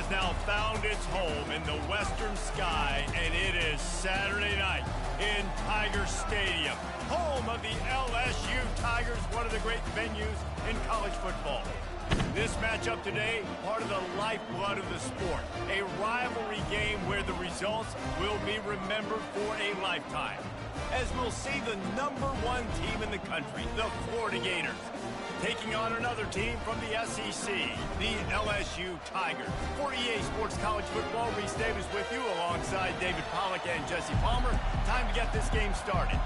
has now found its home in the western sky, and it is Saturday night in Tiger Stadium, home of the LSU Tigers, one of the great venues in college football. This matchup today, part of the lifeblood of the sport, a rivalry game where the results will be remembered for a lifetime, as we'll see the #1 team in the country, the Florida Gators, taking on another team from the SEC, the LSU Tigers. For EA Sports College Football, Reese Davis with you alongside David Pollack and Jesse Palmer. Time to get this game started.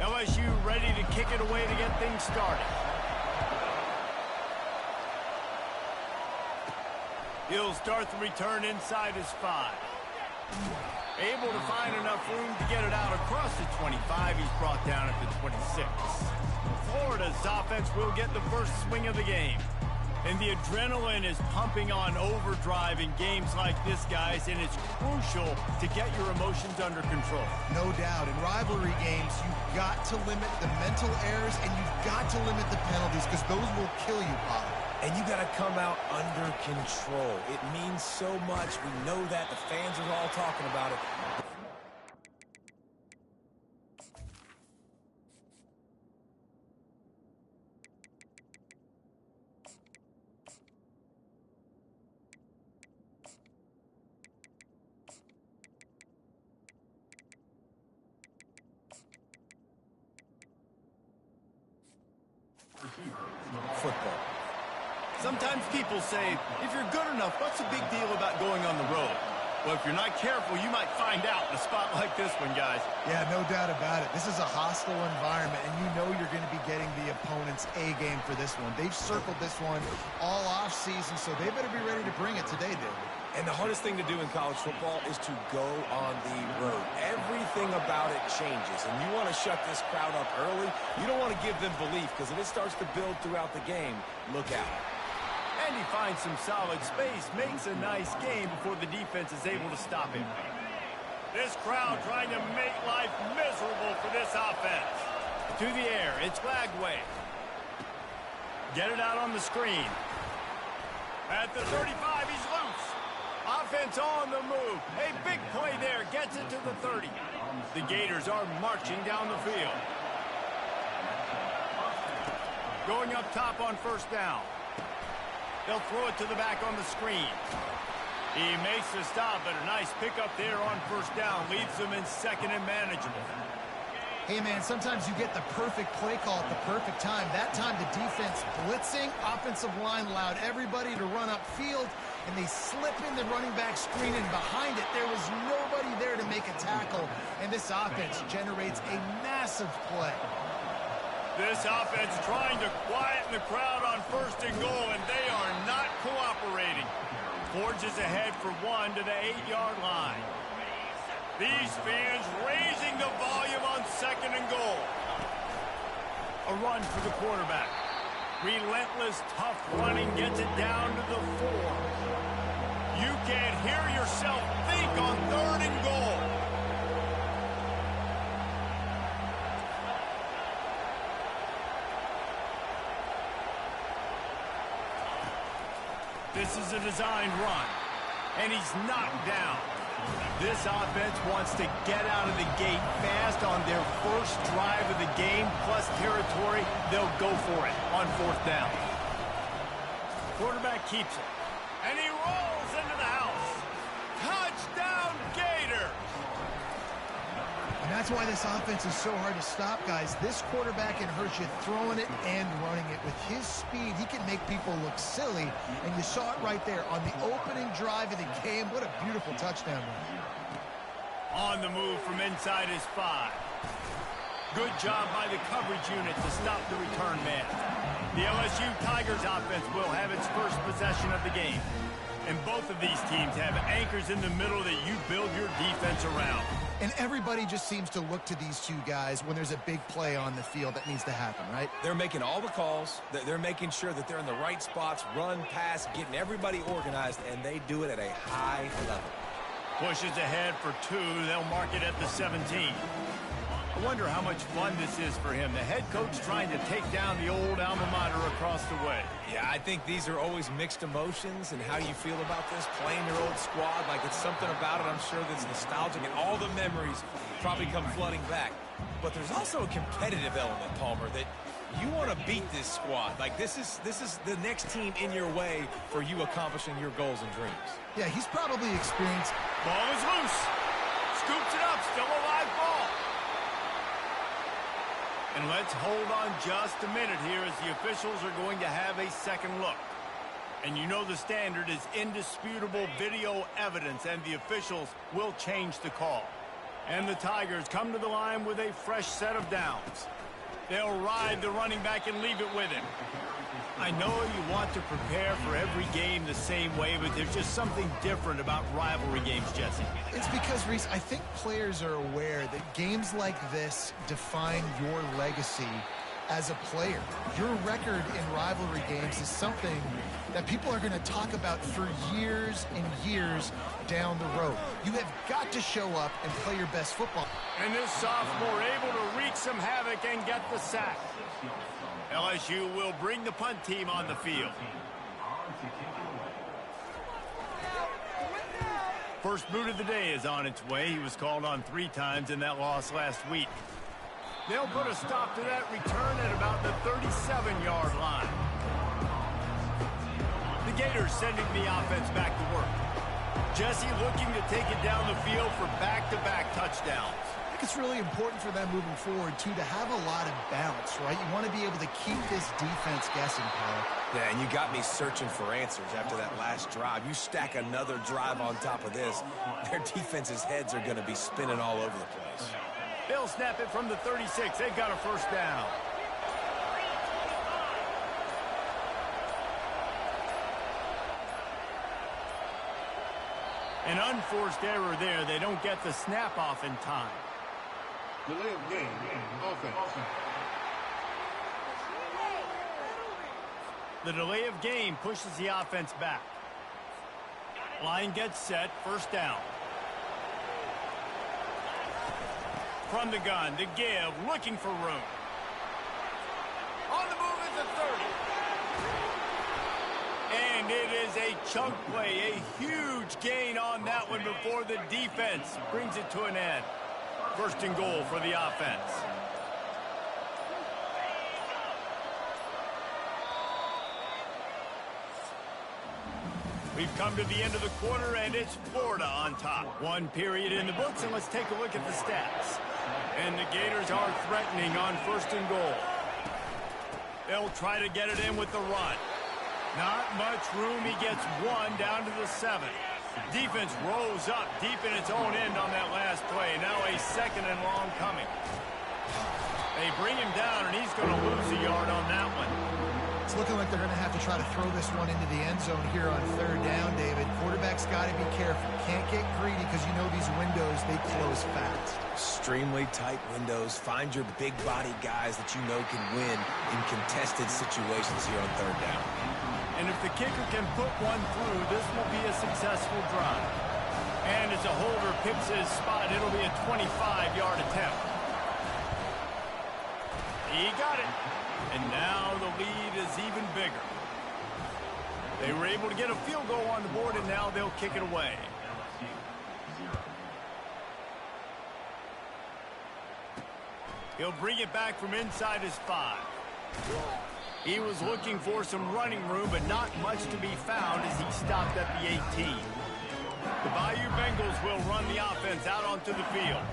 LSU ready to kick it away to get things started. He'll start the return inside his 5. Able to find enough room to get it out across the 25. He's brought down at the 26. Florida's offense will get the first swing of the game. And the adrenaline is pumping on overdrive in games like this, guys, and it's crucial to get your emotions under control. No doubt. In rivalry games, you've got to limit the mental errors and you've got to limit the penalties because those will kill you, Bob. And you got to come out under control. It means so much. We know that. The fans are all talking about it. Football. Sometimes people say, if you're good enough, what's the big deal about going on the road? Well, if you're not careful, you might find out in a spot like this one, guys. Yeah, no doubt about it. This is a hostile environment, and you know you're going to be getting the opponent's A game for this one. They've circled this one all off season, so they better be ready to bring it today, dude. And the hardest thing to do in college football is to go on the road. Everything about it changes, and you want to shut this crowd up early. You don't want to give them belief, because if it starts to build throughout the game, look out. And he finds some solid space, makes a nice game before the defense is able to stop him. This crowd trying to make life miserable for this offense. To the air, it's Glagway. Get it out on the screen. At the 35, he's loose. Offense on the move. A big play there, gets it to the 30. The Gators are marching down the field. Going up top on first down. They'll throw it to the back on the screen. He makes the stop, but a nice pickup there on first down. Leaves them in second and manageable. Hey, man, sometimes you get the perfect play call at the perfect time. That time the defense blitzing, offensive line allowed everybody to run upfield, and they slip in the running back screen, and behind it, there was nobody there to make a tackle, and this offense generates a massive play. This offense trying to quieten the crowd on first and goal, and they are not cooperating. Forges ahead for 1 to the 8-yard line. These fans raising the volume on second and goal. A run for the quarterback. Relentless, tough running gets it down to the 4. You can't hear yourself think on third and goal. This is a designed run, and he's knocked down. This offense wants to get out of the gate fast on their first drive of the game, plus territory. They'll go for it on fourth down. Quarterback keeps it, and he rolls into the house. Touchdown, Gator! And that's why this offense is so hard to stop, guys. This quarterback can hurt you throwing it and running it. With his speed, he can make people look silly, and you saw it right there on the opening drive of the game. What a beautiful touchdown run. On the move from inside his 5. Good job by the coverage unit to stop the return man. The LSU Tigers offense will have its first possession of the game. And both of these teams have anchors in the middle that you build your defense around. And everybody just seems to look to these two guys when there's a big play on the field that needs to happen, right? They're making all the calls. They're making sure that they're in the right spots, run, pass, getting everybody organized, and they do it at a high level. Pushes ahead for 2. They'll mark it at the 17. I wonder how much fun this is for him. The head coach trying to take down the old alma mater across the way. Yeah, I think these are always mixed emotions, and how you feel about this, playing your old squad, like it's something about it, I'm sure, that's nostalgic, and all the memories probably come flooding back. But there's also a competitive element, Palmer, that you want to beat this squad. Like, this is the next team in your way for you accomplishing your goals and dreams. Yeah, he's probably experienced. Ball is loose. Scoops it up. Still a live ball. And let's hold on just a minute here as the officials are going to have a second look. And you know the standard is indisputable video evidence, and the officials will change the call. And the Tigers come to the line with a fresh set of downs. They'll ride the running back and leave it with him. I know you want to prepare for every game the same way, but there's just something different about rivalry games, Jesse. It's because, Reese, I think players are aware that games like this define your legacy as a player. Your record in rivalry games is something that people are going to talk about for years and years down the road. You have got to show up and play your best football. And this sophomore able to wreak some havoc and get the sack. LSU will bring the punt team on the field. First boot of the day is on its way. He was called on 3 times in that loss last week. They'll put a stop to that return at about the 37-yard line. The Gators sending the offense back to work. Jesse looking to take it down the field for back-to-back touchdowns. I think it's really important for them moving forward, too, to have a lot of balance, right? You want to be able to keep this defense guessing, Paul. Yeah, and you got me searching for answers after that last drive. You stack another drive on top of this, their defense's heads are going to be spinning all over the place. They'll snap it from the 36. They've got a first down. An unforced error there. They don't get the snap off in time. Delay of game, offense. The delay of game pushes the offense back. Line gets set. First down. From the gun, the give, looking for room. On the move is the 30. And it is a chunk play, a huge gain on that one before the defense brings it to an end. First and goal for the offense. We've come to the end of the quarter, and it's Florida on top. One period in the books, and let's take a look at the stats. And the Gators are threatening on first and goal. They'll try to get it in with the run. Not much room. He gets one down to the 7. Defense rose up deep in its own end on that last play. Now a second and long coming. They bring him down, and he's going to lose a yard on that one. It's looking like they're going to have to try to throw this one into the end zone here on third down, David. Quarterback's got to be careful. Can't get greedy because you know these windows, they close fast. Extremely tight windows. Find your big body guys that you know can win in contested situations here on third down. And if the kicker can put one through, this will be a successful drive. And as a holder picks his spot, it'll be a 25-yard attempt. He got it. And now the lead is even bigger. They were able to get a field goal on the board, and now they'll kick it away. He'll bring it back from inside his 5. He was looking for some running room, but not much to be found as he stopped at the 18. The Bayou Bengals will run the offense out onto the field.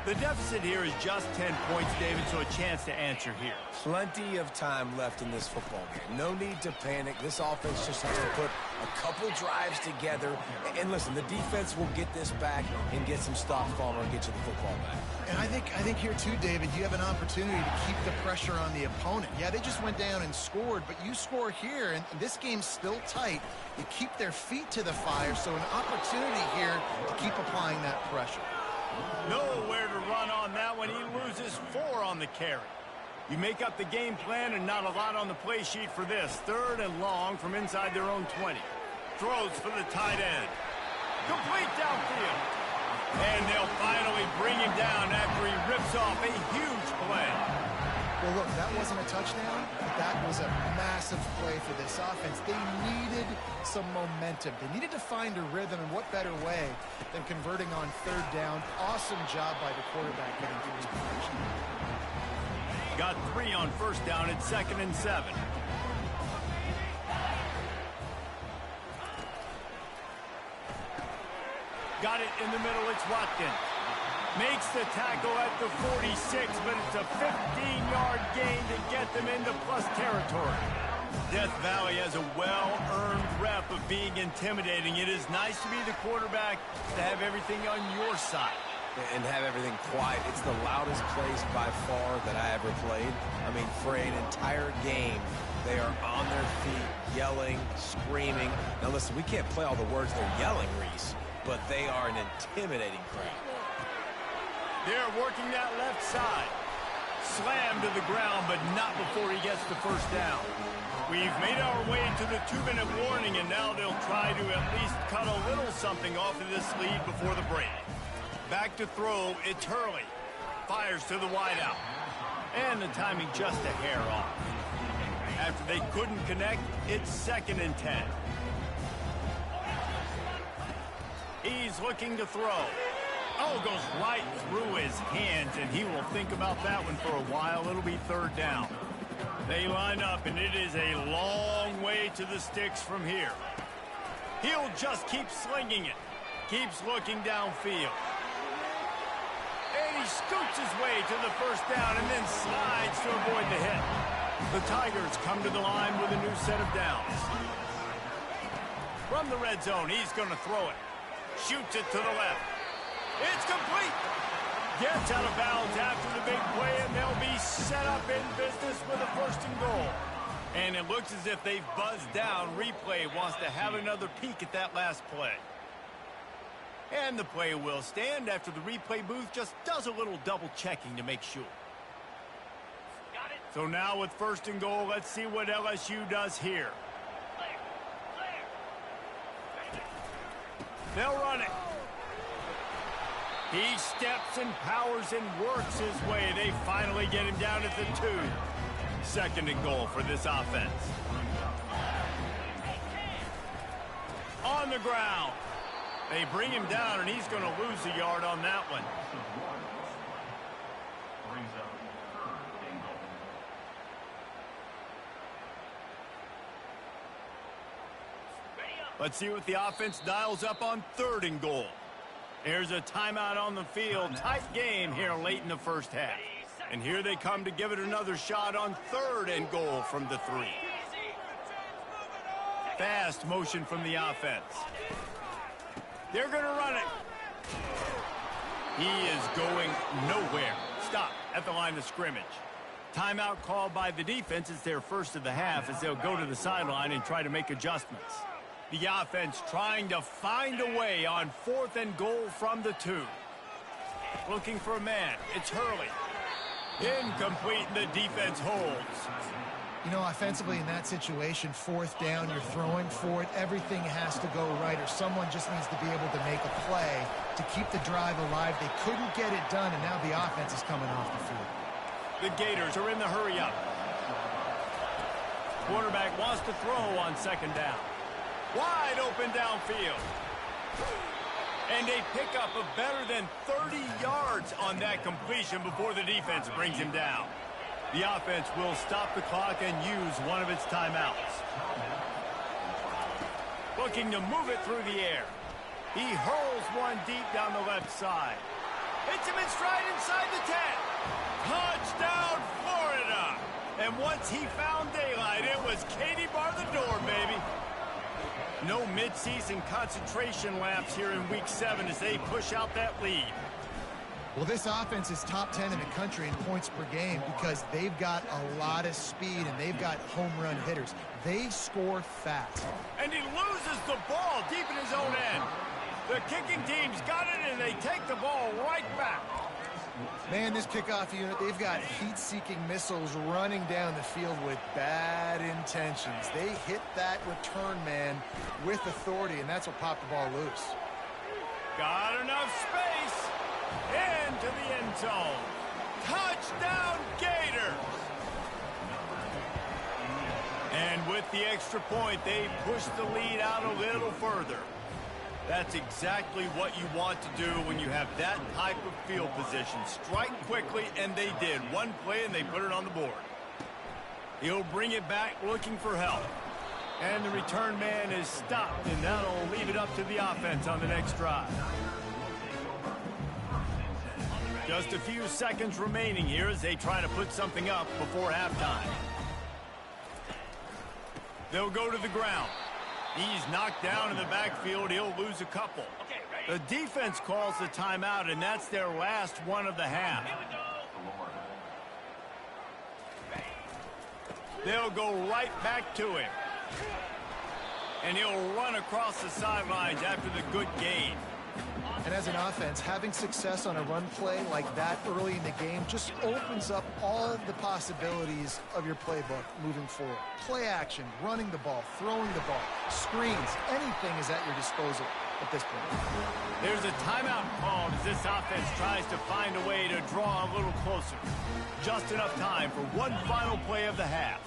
The deficit here is just 10 points, David, so a chance to answer here. Plenty of time left in this football game. No need to panic. This offense just has to put a couple drives together. And listen, the defense will get this back and get some stops, Palmer, and get you the football back. And I think here too, David, you have an opportunity to keep the pressure on the opponent. Yeah, they just went down and scored, but you score here, and this game's still tight. You keep their feet to the fire, so an opportunity here to keep applying that pressure. Nowhere to run on that one. He loses 4 on the carry. You make up the game plan and not a lot on the play sheet for this. Third and long from inside their own 20. Throws for the tight end. Complete downfield. And they'll finally bring him down after he rips off a huge play. Well, look, that wasn't a touchdown, but that was a massive play for this offense. They needed some momentum. They needed to find a rhythm, and what better way than converting on third down. Awesome job by the quarterback getting through his progression. Got 3 on first down at 2nd and 7. Got it in the middle, it's Watkins. Makes the tackle at the 46, but it's a 15-yard gain to get them into plus territory. Death Valley has a well-earned rep of being intimidating. It is nice to be the quarterback, to have everything on your side. And have everything quiet. It's the loudest place by far that I ever played. I mean, for an entire game, they are on their feet, yelling, screaming. Now listen, we can't play all the words they're yelling, Reese, but they are an intimidating crowd. They're working that left side. Slammed to the ground, but not before he gets the first down. We've made our way to the 2-minute warning, and now they'll try to at least cut a little something off of this lead before the break. Back to throw, it's Hurley. Fires to the wideout. And the timing just a hair off. After they couldn't connect, it's 2nd and 10. He's looking to throw. Oh, goes right through his hands, and he will think about that one for a while. It'll be 3rd down. They line up, and it is a long way to the sticks from here. He'll just keep slinging it. Keeps looking downfield. And he scoots his way to the first down and then slides to avoid the hit. The Tigers come to the line with a new set of downs. From the red zone, he's going to throw it. Shoots it to the left. It's complete. Gets out of bounds after the big play, and they'll be set up in business with a 1st and goal. And it looks as if they've buzzed down. Replay wants to have another peek at that last play. And the play will stand after the replay booth just does a little double checking to make sure. So now with 1st and goal, let's see what LSU does here. They'll run it. He steps and powers and works his way. They finally get him down at the 2. 2nd and goal for this offense. On the ground. They bring him down, and he's going to lose a yard on that one. Let's see what the offense dials up on 3rd and goal. There's a timeout on the field. Tight game here late in the first half. And here they come to give it another shot on 3rd and goal from the 3. Fast motion from the offense. They're going to run it. He is going nowhere. Stop at the line of scrimmage. Timeout called by the defense. It's their first of the half as they'll go to the sideline and try to make adjustments. The offense trying to find a way on 4th and goal from the 2. Looking for a man. It's Hurley. Incomplete, and the defense holds. You know, offensively in that situation, 4th down, you're throwing for it. Everything has to go right, or someone just needs to be able to make a play to keep the drive alive. They couldn't get it done, and now the offense is coming off the field. The Gators are in the hurry-up. Quarterback wants to throw on 2nd down. Wide open downfield. And a pickup of better than 30 yards on that completion before the defense brings him down. The offense will stop the clock and use one of its timeouts. Looking to move it through the air. He hurls one deep down the left side. Hits him in stride inside the 10. Touchdown, Florida! And once he found daylight, it was Katie bar the door, baby. No midseason concentration laps here in Week 7 as they push out that lead. Well, this offense is top 10 in the country in points per game because they've got a lot of speed and they've got home run hitters. They score fast. And he loses the ball deep in his own end. The kicking team's got it, and they take the ball right back. Man, this kickoff unit, they've got heat-seeking missiles running down the field with bad intentions. They hit that return man with authority, and that's what popped the ball loose. Got enough space. Into the end zone. Touchdown, Gators! And with the extra point, they push the lead out a little further. That's exactly what you want to do when you have that type of field position. Strike quickly, and they did. One play, and they put it on the board. He'll bring it back looking for help. And the return man is stopped, and that'll leave it up to the offense on the next drive. Just a few seconds remaining here as they try to put something up before halftime. They'll go to the ground. He's knocked down in the backfield. He'll lose a couple. The defense calls the timeout, and that's their last one of the half. They'll go right back to him. And he'll run across the sidelines after the good gain. And as an offense, having success on a run play like that early in the game just opens up all the possibilities of your playbook moving forward. Play action, running the ball, throwing the ball, screens, anything is at your disposal at this point. There's a timeout called as this offense tries to find a way to draw a little closer. Just enough time for one final play of the half.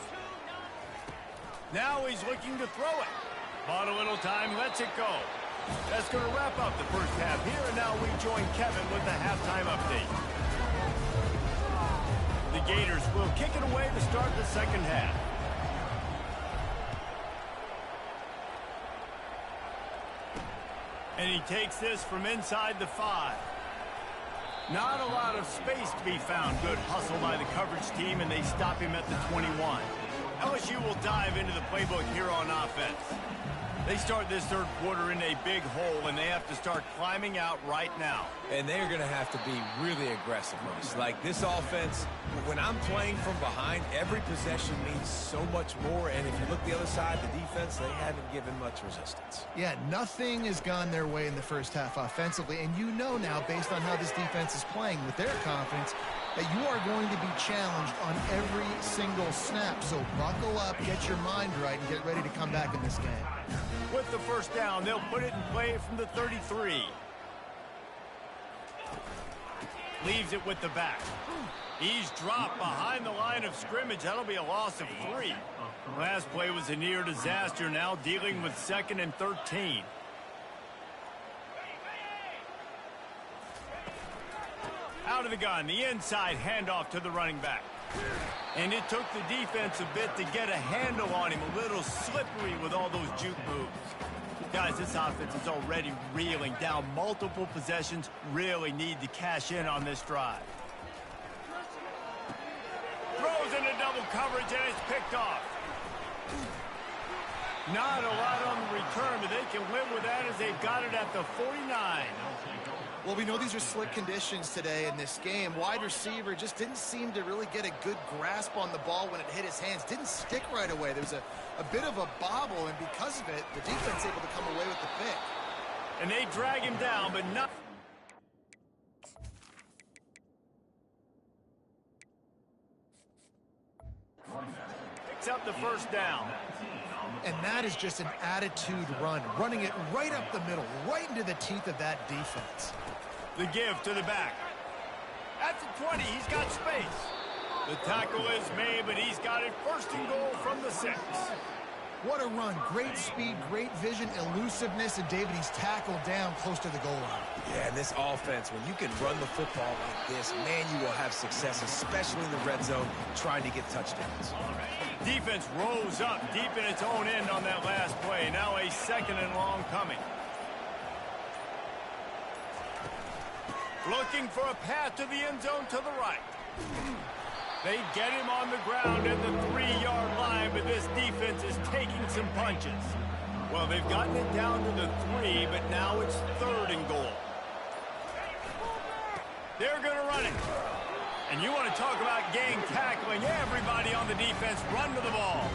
Now he's looking to throw it. Bought a little time, lets it go. That's going to wrap up the first half here, and now we join Kevin with the halftime update. The Gators will kick it away to start the second half. And he takes this from inside the 5. Not a lot of space to be found. Good hustle by the coverage team, and they stop him at the 21. LSU will dive into the playbook here on offense. They start this third quarter in a big hole, and they have to start climbing out right now. And they're going to have to be really aggressive. Like this offense, when I'm playing from behind, every possession means so much more. And if you look the other side, the defense, they haven't given much resistance. Yeah, nothing has gone their way in the first half offensively. And you know now, based on how this defense is playing with their confidence, that you are going to be challenged on every single snap. So buckle up, get your mind right, and get ready to come back in this game. With the first down, they'll put it in play from the 33. Leaves it with the back. He's dropped behind the line of scrimmage. That'll be a loss of 3. Last play was a near disaster, now dealing with 2nd and 13. Out of the gun, the inside handoff to the running back. And it took the defense a bit to get a handle on him. A little slippery with all those juke moves. Guys, this offense is already reeling down multiple possessions. Really need to cash in on this drive. Throws into double coverage, and it's picked off. Not a lot on the return, but they can live with that as they've got it at the 49. Well, we know these are slick conditions today in this game. Wide receiver just didn't seem to really get a good grasp on the ball when it hit his hands. Didn't stick right away. There was a bit of a bobble, and because of it, the defense able to come away with the pick. And they drag him down, but not... Picks up the first down. And that is just an attitude run, running it right up the middle, right into the teeth of that defense. The give to the back. At the 20, he's got space. The tackle is made, but he's got it first and goal from the 6. What a run. Great speed, great vision, elusiveness, and David, he's tackled down close to the goal line. Yeah, and this offense, when you can run the football like this, man, you will have success, especially in the red zone, trying to get touchdowns. Defense rose up deep in its own end on that last play. Now a 2nd and long coming. Looking for a path to the end zone to the right. They get him on the ground at the 3-yard line, but this defense is taking some punches. Well, they've gotten it down to the 3, but now it's 3rd and goal. They're going to run it. And you want to talk about gang tackling. Everybody on the defense run to the ball.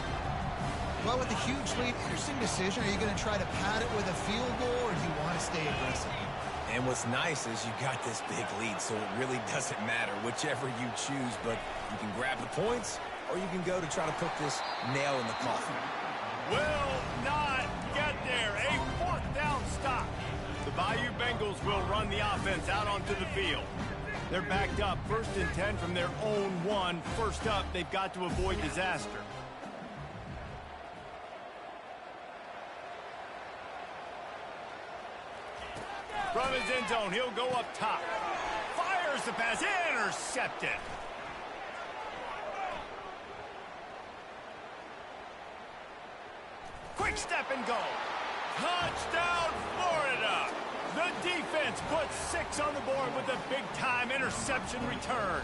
Well, with a huge lead, interesting decision. Are you going to try to pad it with a field goal, or do you want to stay aggressive? And what's nice is you got this big lead, so it really doesn't matter whichever you choose, but you can grab the points, or you can go to try to put this nail in the coffin. Will not get there. A 4th down stop. The Bayou Bengals will run the offense out onto the field. They're backed up 1st and 10 from their own 1. First up, they've got to avoid disaster. From his end zone, he'll go up top. Fires the pass, intercepted. Quick step and go. Touchdown, Florida. The defense puts 6 on the board with a big-time interception return.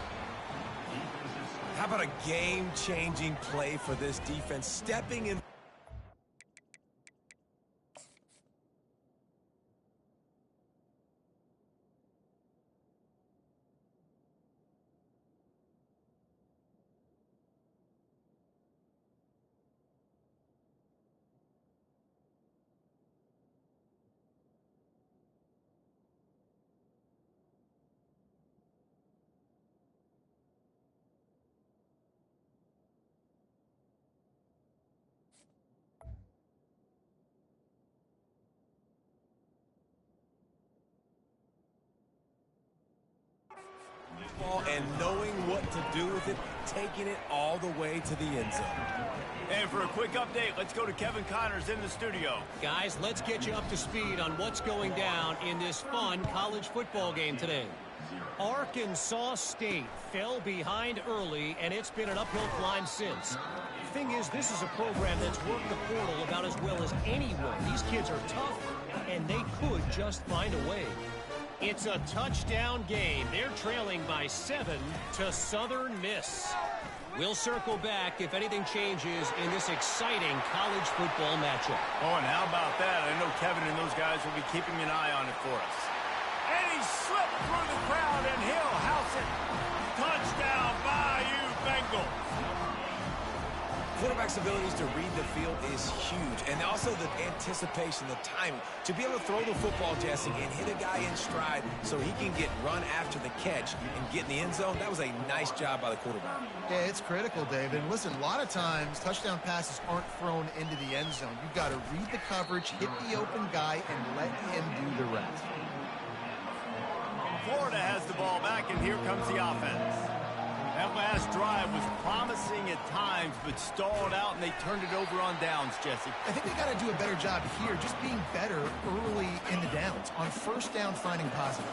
How about a game-changing play for this defense, stepping in? And knowing what to do with it, taking it all the way to the end zone. And for a quick update, let's go to Kevin Connors in the studio. Guys, let's get you up to speed on what's going down in this fun college football game today. Arkansas State fell behind early, and it's been an uphill climb since. Thing is, this is a program that's worked the portal about as well as anyone. These kids are tough, and they could just find a way. It's a touchdown game. They're trailing by 7 to Southern Miss. We'll circle back if anything changes in this exciting college football matchup. Oh, and how about that? I know Kevin and those guys will be keeping an eye on it for us. And he slipped through the crowd, and he'll house it. Touchdown, Bayou Bengals. Quarterback's abilities to read the field is huge, and also the anticipation, the timing. To be able to throw the football, Jesse, and hit a guy in stride so he can get run after the catch and get in the end zone, that was a nice job by the quarterback. Yeah, it's critical, David. And listen, a lot of times touchdown passes aren't thrown into the end zone. You've got to read the coverage, hit the open guy, and let him do the rest. Florida has the ball back, and here comes the offense. That last drive was promising at times, but stalled out, and they turned it over on downs, Jesse. I think they got to do a better job here, just being better early in the downs. On first down, finding positive.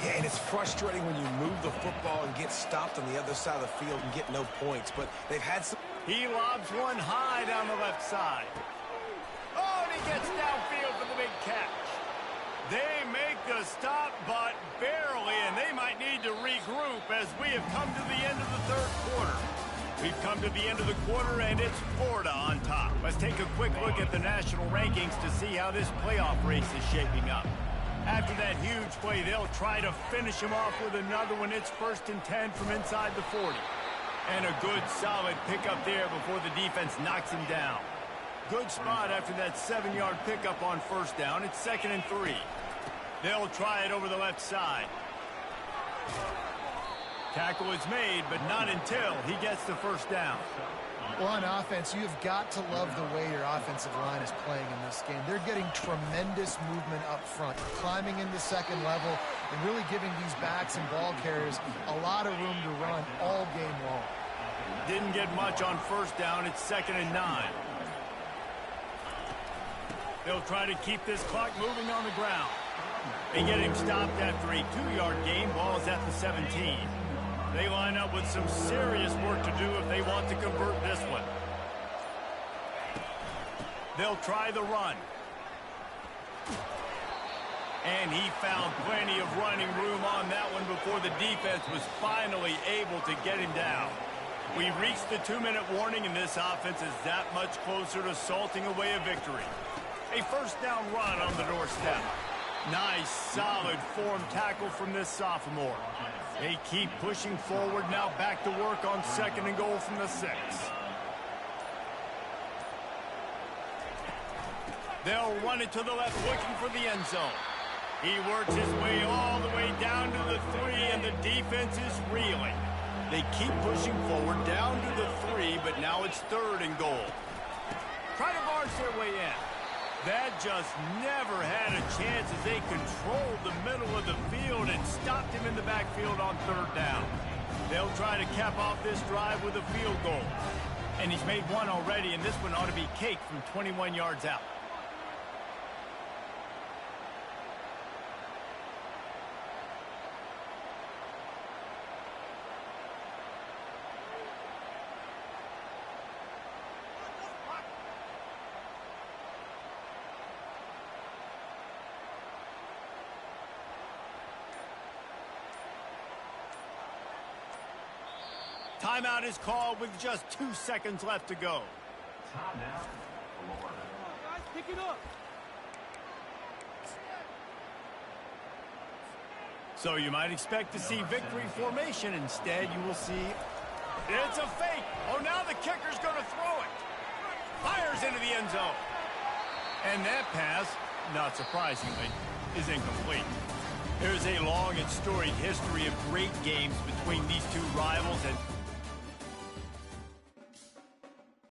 Yeah, and it's frustrating when you move the football and get stopped on the other side of the field and get no points, but they've had some... He lobs one high down the left side. Oh, and he gets downfield for the big catch. They make the stop, but barely, and they might need to regroup as we have come to the end of the third quarter. We've come to the end of the quarter, and it's Florida on top. Let's take a quick look at the national rankings to see how this playoff race is shaping up. After that huge play, they'll try to finish him off with another one. It's 1st and 10 from inside the 40. And a good, solid pickup there before the defense knocks him down. Good spot after that 7-yard pickup on first down. It's 2nd and 3. They'll try it over the left side. Tackle is made, but not until he gets the first down. Well, on offense, you've got to love the way your offensive line is playing in this game. They're getting tremendous movement up front, climbing into second level, and really giving these backs and ball carriers a lot of room to run all game long. Didn't get much on first down. It's 2nd and 9. They'll try to keep this clock moving on the ground. They get him stopped after a 2-yard gain. Ball is at the 17. They line up with some serious work to do if they want to convert this one. They'll try the run. And he found plenty of running room on that one before the defense was finally able to get him down. We reached the 2-minute warning, and this offense is that much closer to salting away a victory. A first down run on the doorstep. Nice, solid form tackle from this sophomore. They keep pushing forward, now back to work on 2nd and goal from the 6. They'll run it to the left, looking for the end zone. He works his way all the way down to the 3, and the defense is reeling. They keep pushing forward down to the 3, but now it's 3rd and goal. Try to barge their way in. That just never had a chance as they controlled the middle of the field and stopped him in the backfield on third down. They'll try to cap off this drive with a field goal. And he's made one already, and this one ought to be cake from 21 yards out. Timeout is called with just 2 seconds left to go. Guys, pick it up. So you might expect to see victory formation. Instead, you will see it's a fake. Oh, now the kicker's going to throw it. Fires into the end zone. And that pass, not surprisingly, is incomplete. There's a long and storied history of great games between these two rivals, and